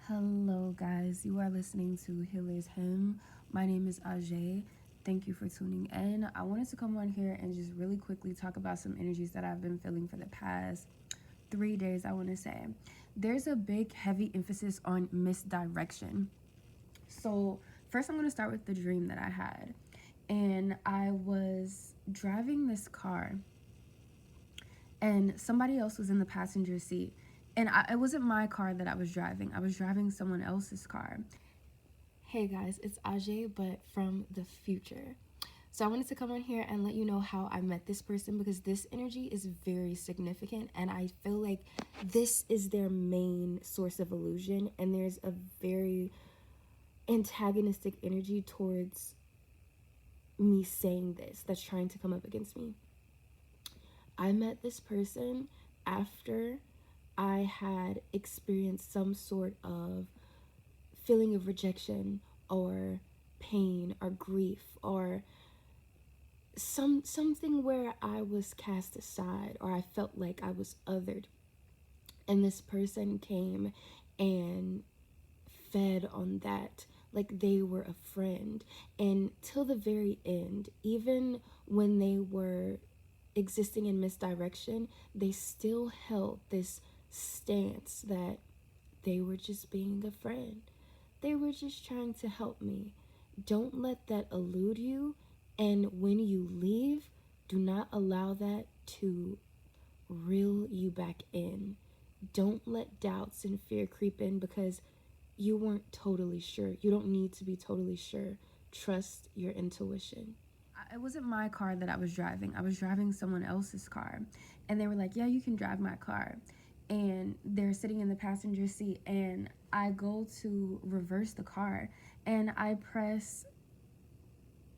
Hello, guys. You are listening to Healer's Hymn. My name is Ajay. Thank you for tuning in. I wanted to come on here and just really quickly talk about some energies that I've been feeling for the past 3 days. I want to say there's a big, heavy emphasis on misdirection. So, first, I'm going to start with the dream that I had. And I was driving this car, and somebody else was in the passenger seat. And it wasn't my car that I was driving someone else's car. Hey guys, it's Ajay, but from the future. So I wanted to come on here and let you know how I met this person because this energy is very significant and I feel like this is their main source of illusion, and there's a very antagonistic energy towards me saying this that's trying to come up against me. I met this person after I had experienced some sort of feeling of rejection or pain or grief or something where I was cast aside or I felt like I was othered. And this person came and fed on that like they were a friend. And till the very end, even when they were existing in misdirection, they still held this stance that they were just being a friend. They were just trying to help me. Don't let that elude you. And when you leave, do not allow that to reel you back in. Don't let doubts and fear creep in because you weren't totally sure. You don't need to be totally sure. Trust your intuition. It wasn't my car that I was driving. I was driving someone else's car. And they were like, yeah, you can drive my car. And they're sitting in the passenger seat. And I go to reverse the car. And I press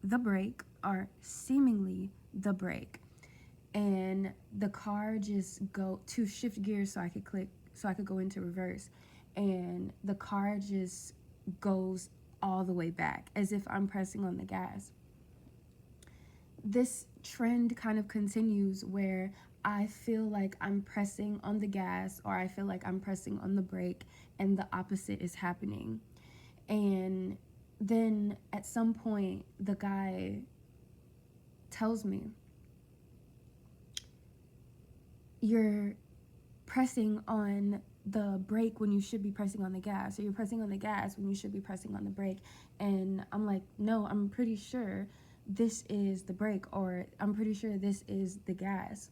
the brake, or seemingly the brake. And the car just go to shift gears so I could go into reverse. And the car just goes all the way back as if I'm pressing on the gas. This trend kind of continues where I feel like I'm pressing on the gas or I feel like I'm pressing on the brake and the opposite is happening. And then at some point, the guy tells me, you're pressing on the brake when you should be pressing on the gas, or you're pressing on the gas when you should be pressing on the brake. And I'm like, no, I'm pretty sure this is the brake, or I'm pretty sure this is the gas.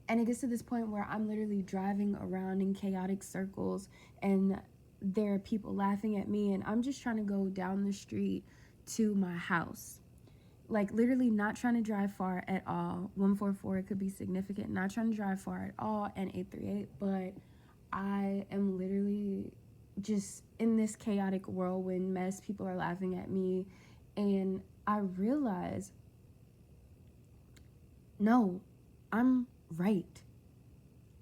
And it gets to this point where I'm literally driving around in chaotic circles and there are people laughing at me, and I'm just trying to go down the street to my house. Like literally not trying to drive far at all. 144 could be significant. Not trying to drive far at all, and 838, but I am literally just in this chaotic whirlwind mess. People are laughing at me, and I realize, no, I'm right.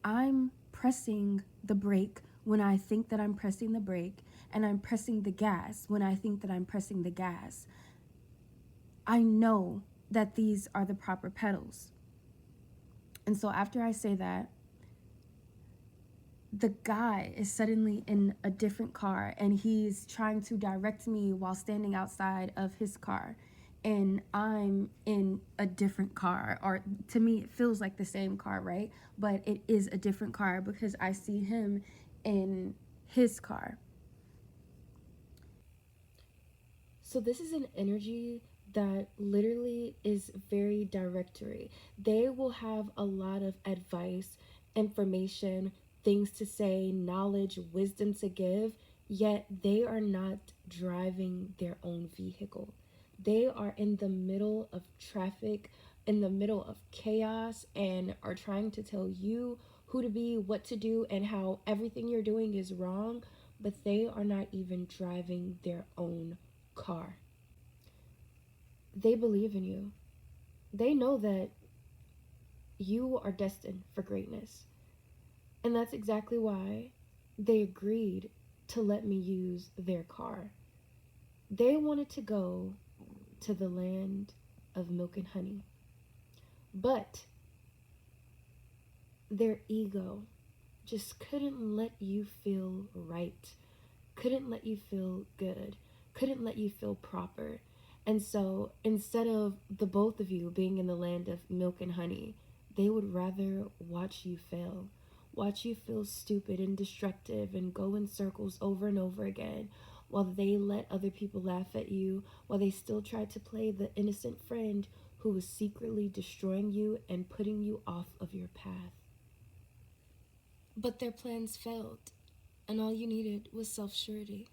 I'm pressing the brake when I think that I'm pressing the brake, and I'm pressing the gas when I think that I'm pressing the gas. I know that these are the proper pedals. And so after I say that, the guy is suddenly in a different car and he's trying to direct me while standing outside of his car. And I'm in a different car, or to me, it feels like the same car, right? But it is a different car because I see him in his car. So this is an energy that literally is very directory. They will have a lot of advice, information, things to say, knowledge, wisdom to give, yet they are not driving their own vehicle. They are in the middle of traffic, in the middle of chaos, and are trying to tell you who to be, what to do, and how everything you're doing is wrong, but they are not even driving their own car. They believe in you. They know that you are destined for greatness. And that's exactly why they agreed to let me use their car. They wanted to go to the land of milk and honey. But their ego just couldn't let you feel right, couldn't let you feel good, couldn't let you feel proper. And so instead of the both of you being in the land of milk and honey, they would rather watch you fail, watch you feel stupid and destructive and go in circles over and over again, while they let other people laugh at you, while they still try to play the innocent friend who was secretly destroying you and putting you off of your path. But their plans failed, and all you needed was self surety.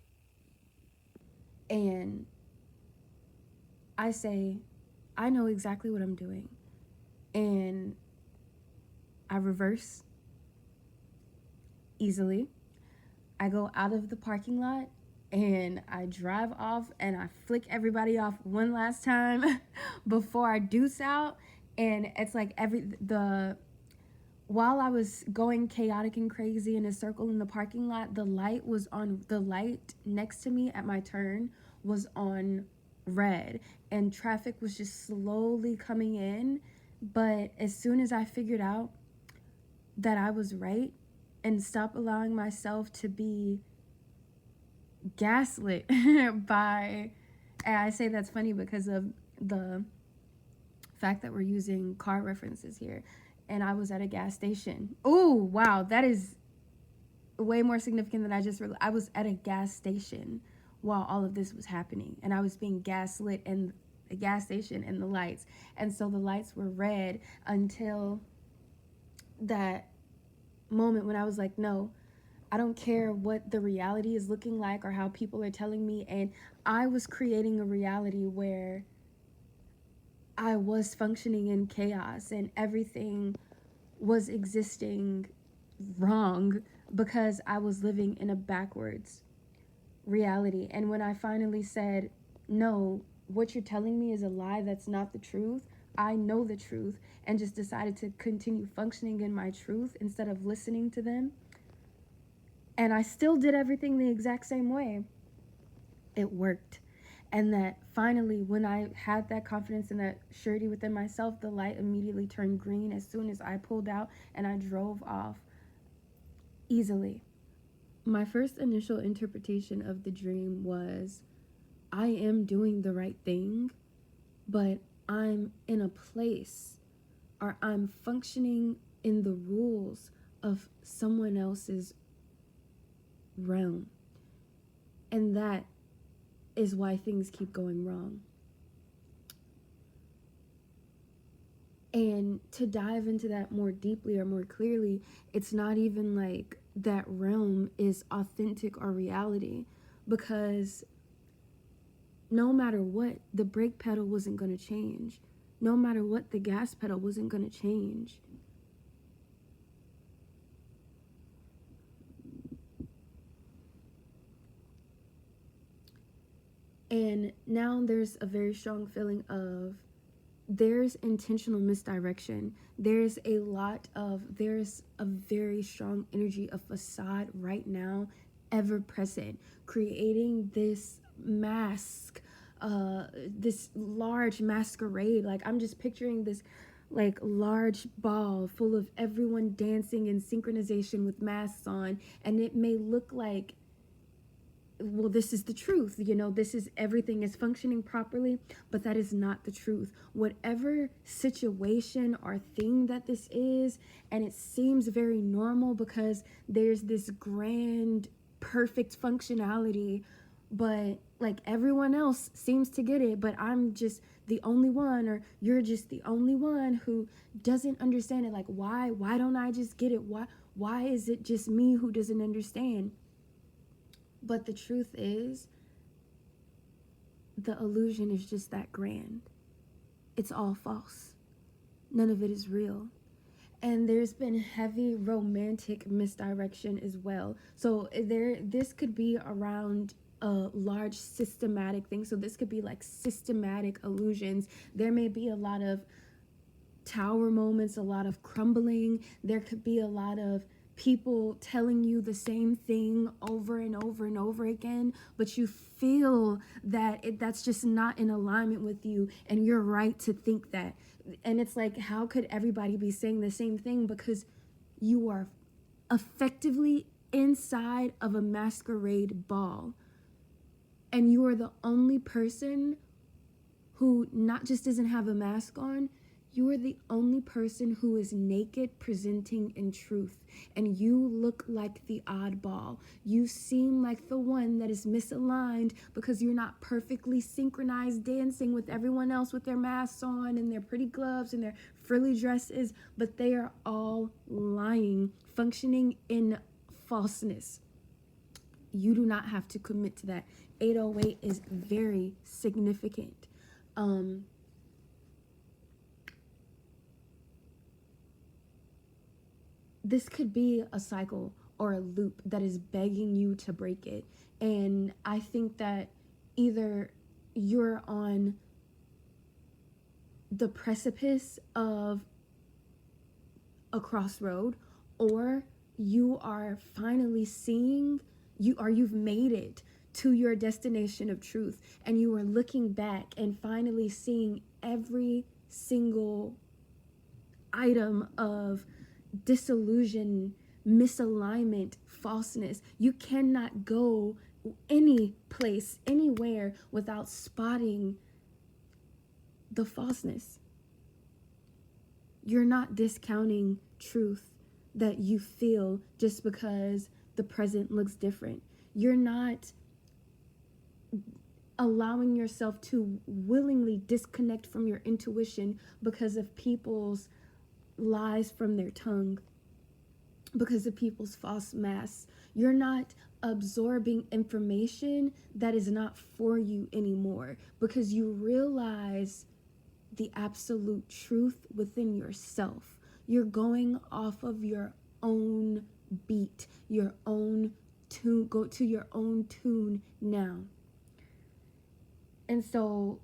And I say, I know exactly what I'm doing. And I reverse easily. I go out of the parking lot and I drive off and I flick everybody off one last time before I deuce out. And it's like while I was going chaotic and crazy in a circle in the parking lot, the light next to me at my turn was on red, and traffic was just slowly coming in. But as soon as I figured out that I was right and stop allowing myself to be gaslit by, and I say that's funny because of the fact that we're using car references here, and I was at a gas station. Oh wow, that is way more significant than I just realized. I was at a gas station while all of this was happening, and I was being gaslit in the gas station and the lights, and so the lights were red until that moment when I was like, no, I don't care what the reality is looking like or how people are telling me. And I was creating a reality where I was functioning in chaos and everything was existing wrong because I was living in a backwards reality. And when I finally said, no, what you're telling me is a lie, that's not the truth, I know the truth, and just decided to continue functioning in my truth instead of listening to them. And I still did everything the exact same way. It worked. And that finally, when I had that confidence and that surety within myself, the light immediately turned green as soon as I pulled out and I drove off easily. My first initial interpretation of the dream was, I am doing the right thing, but I'm in a place, or I'm functioning in the rules of someone else's realm. And that is why things keep going wrong. And to dive into that more deeply or more clearly, it's not even like that realm is authentic or reality, because no matter what, the brake pedal wasn't going to change. No matter what, the gas pedal wasn't going to change. And now there's a very strong feeling of there's intentional misdirection. There's a very strong energy of facade right now, ever present, creating this mask, this large masquerade. Like, I'm just picturing this like large ball full of everyone dancing in synchronization with masks on, and it may look like, well, this is the truth, this is, everything is functioning properly, but that is not the truth. Whatever situation or thing that this is, and it seems very normal because there's this grand perfect functionality, but like everyone else seems to get it, but I'm just the only one, or you're just the only one who doesn't understand it. Like, why don't I just get it? Why is it just me who doesn't understand? But the truth is, the illusion is just that grand. It's all false. None of it is real. And there's been heavy romantic misdirection as well. So this could be around a large systematic thing. So this could be like systematic illusions. There may be a lot of tower moments, a lot of crumbling. There could be a lot of people telling you the same thing over and over and over again, but you feel that that's just not in alignment with you, and you're right to think that. And it's like, how could everybody be saying the same thing? Because you are effectively inside of a masquerade ball. And you are the only person who not just doesn't have a mask on, you are the only person who is naked, presenting in truth. And you look like the oddball. You seem like the one that is misaligned because you're not perfectly synchronized dancing with everyone else with their masks on and their pretty gloves and their frilly dresses, but they are all lying, functioning in falseness. You do not have to commit to that. 808 is very significant. This could be a cycle or a loop that is begging you to break it. And I think that either you're on the precipice of a crossroad, or you are finally seeing you've made it to your destination of truth, and you are looking back and finally seeing every single item of disillusion, misalignment, falseness. You cannot go any place, anywhere without spotting the falseness. You're not discounting truth that you feel just because the present looks different. You're not allowing yourself to willingly disconnect from your intuition because of people's lies from their tongue, because of people's false masks. You're not absorbing information that is not for you anymore because you realize the absolute truth within yourself. You're going off of your own beat, your own tune. Go to your own tune now. And so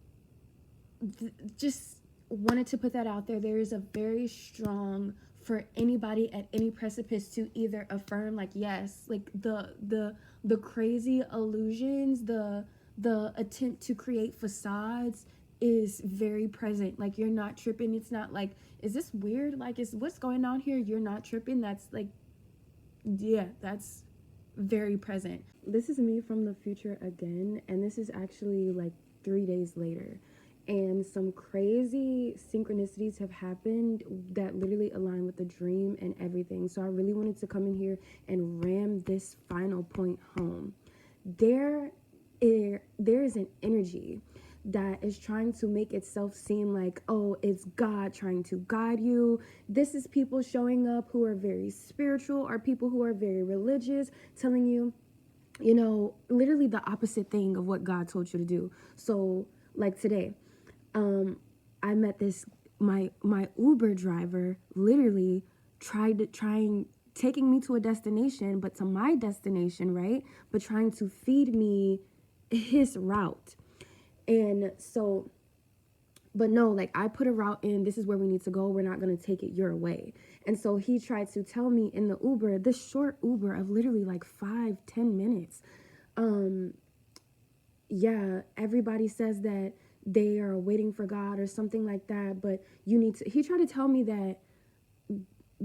just wanted to put that out there. There is a very strong, for anybody at any precipice, to either affirm like, yes, like the crazy illusions, the attempt to create facades is very present. Like, you're not tripping. It's not like, is this weird? Like, is what's going on here? You're not tripping. That's like, yeah, that's very present. This is me from the future again, and this is actually like 3 days later, and some crazy synchronicities have happened that literally align with the dream and everything. So I really wanted to come in here and ram this final point home. There is an energy that is trying to make itself seem like, oh, it's God trying to guide you. This is people showing up who are very spiritual, or people who are very religious, telling you, you know, literally the opposite thing of what God told you to do. So like today, I met my Uber driver literally taking me to a destination, but to my destination, right? But trying to feed me his route. And so, but no, like, I put a route in, this is where we need to go. We're not going to take it your way. And so he tried to tell me in the Uber, this short Uber of literally like 5-10 minutes. Yeah, everybody says that they are waiting for God or something like that, but he tried to tell me that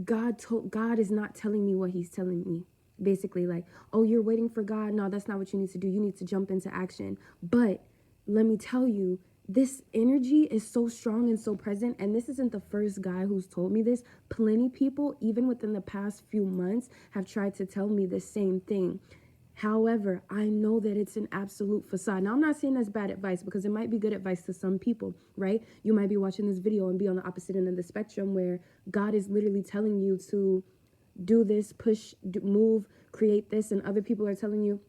God is not telling me what he's telling me. Basically, like, oh, you're waiting for God. No, that's not what you need to do. You need to jump into action. But let me tell you, this energy is so strong and so present. And this isn't the first guy who's told me this. Plenty people, even within the past few months, have tried to tell me the same thing. However, I know that it's an absolute facade. Now, I'm not saying that's bad advice, because it might be good advice to some people, right? You might be watching this video and be on the opposite end of the spectrum, where God is literally telling you to do this, push, move, create this, and other people are telling you,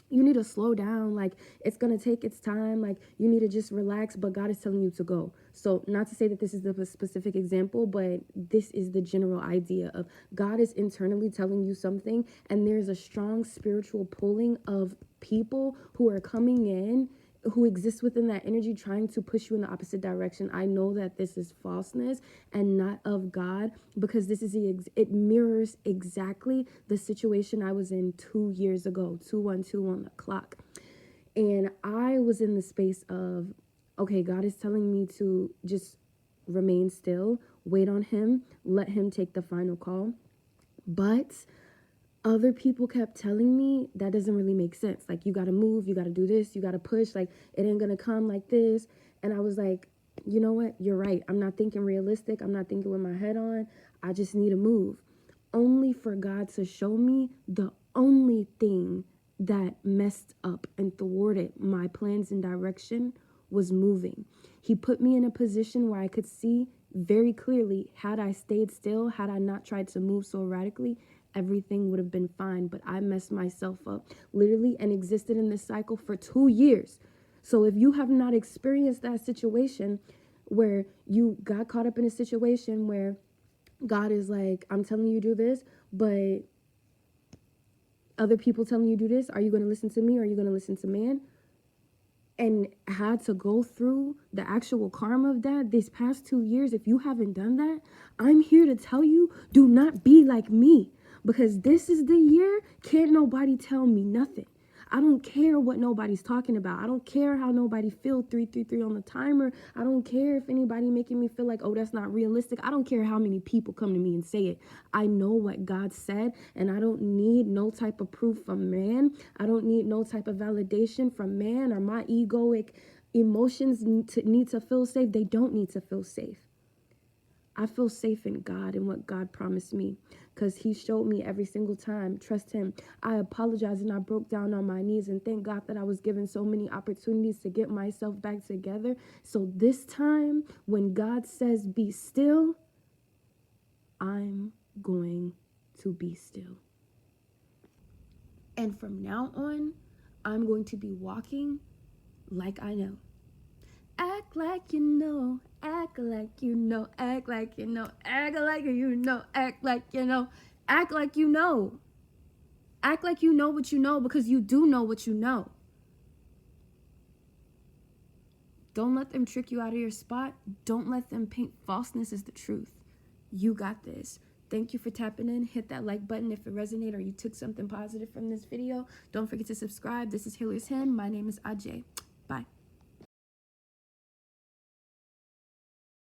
you need to slow down, like, it's going to take its time, like, you need to just relax, but God is telling you to go. So not to say that this is the specific example, but this is the general idea of God is internally telling you something, and there's a strong spiritual pulling of people who are coming in, who exists within that energy, trying to push you in the opposite direction. I know that this is falseness and not of God, because this is it mirrors exactly the situation I was in 2 years ago, 212 on the clock. And I was in the space of, okay, God is telling me to just remain still, wait on him, let him take the final call. But other people kept telling me that doesn't really make sense. Like, you got to move, you got to do this, you got to push, like, it ain't going to come like this. And I was like, you know what? You're right. I'm not thinking realistic. I'm not thinking with my head on. I just need to move. Only for God to show me the only thing that messed up and thwarted my plans and direction was moving. He put me in a position where I could see very clearly, had I stayed still, had I not tried to move so erratically, everything would have been fine. But I messed myself up literally and existed in this cycle for 2 years. So if you have not experienced that situation where you got caught up in a situation where God is like, I'm telling you to do this, but other people telling you to do this, are you going to listen to me or are you going to listen to man? And had to go through the actual karma of that these past 2 years. If you haven't done that, I'm here to tell you, do not be like me, because this is the year. Can't nobody tell me nothing. I don't care what nobody's talking about. I don't care how nobody feel 333 on the timer. I don't care if anybody making me feel like, oh, that's not realistic. I don't care how many people come to me and say it. I know what God said, and I don't need no type of proof from man. I don't need no type of validation from man, or my egoic emotions need to feel safe. They don't need to feel safe. I feel safe in God and what God promised me, because he showed me every single time. Trust him. I apologized and I broke down on my knees and thank God that I was given so many opportunities to get myself back together. So this time when God says be still, I'm going to be still. And from now on, I'm going to be walking like I know. Act like you know, act like you know, act like you know, act like you know, act like you know, act like you know. Act like you know what you know, because you do know what you know. Don't let them trick you out of your spot. Don't let them paint falseness as the truth. You got this. Thank you for tapping in. Hit that like button if it resonated or you took something positive from this video. Don't forget to subscribe. This is Healer's Hen. My name is Ajay. Bye.